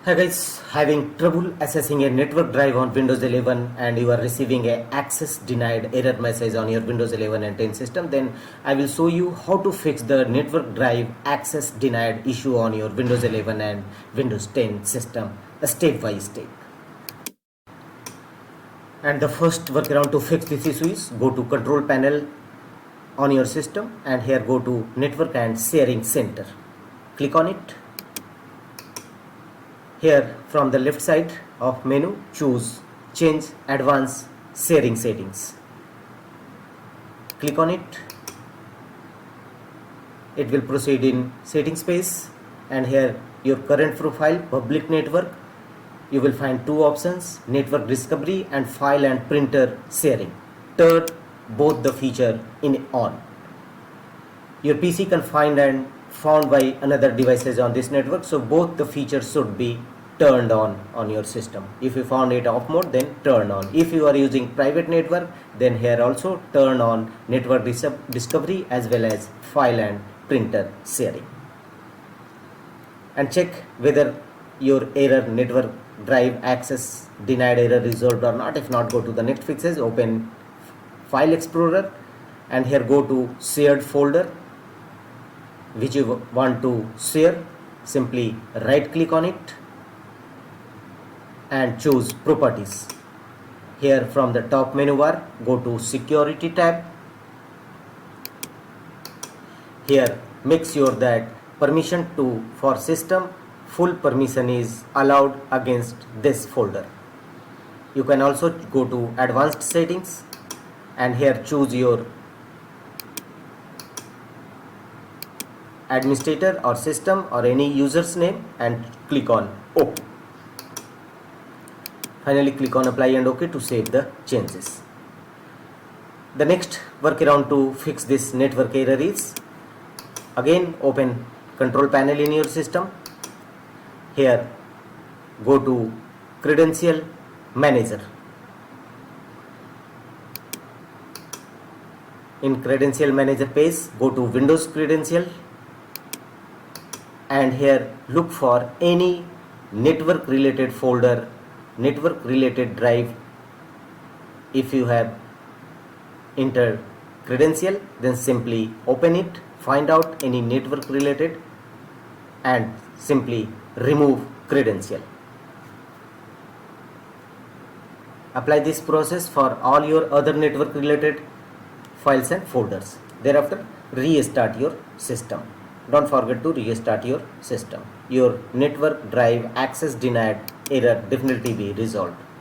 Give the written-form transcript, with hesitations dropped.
Hi guys, having trouble accessing a network drive on Windows 11 and you are receiving a access denied error message on your Windows 11 and 10 system, then I will show you how to fix the network drive access denied issue on your Windows 11 and Windows 10 system step by step. And the first workaround to fix this issue is go to control panel on your system and here go to network and sharing center. Click on it. Here from the left side of menu, choose change advanced sharing settings. Click on it. It will proceed in settings page and here your current profile, public network. You will find two options, network discovery and file and printer sharing. Turn both the feature in on. Your PC can find and found by another devices on this network, so both the features should be turned on your system. If you found it off mode, then turn on. If you are using private network, then here also turn on network discovery as well as file and printer sharing, and check whether your error network drive access denied error resolved or not. If not, go to the next fixes, open file explorer and here go to shared folder which you want to share. Simply right click on it and choose properties. Here from the top menu bar, go to security tab. Here make sure that permission to for system full permission is allowed against this folder. You can also go to advanced settings and here choose your administrator or system or any user's name and click on OK. Finally click on apply and OK to save the changes. The next workaround to fix this network error is, again open control panel in your system. Here go to credential manager. In credential manager page, go to Windows credential and here look for any network related folder, network related drive. If you have entered credential, then simply open it, find out any network related and simply remove credential. Apply this process for all your other network related files and folders. Thereafter restart your system. Don't forget to restart your system. Your network drive access denied error definitely be resolved.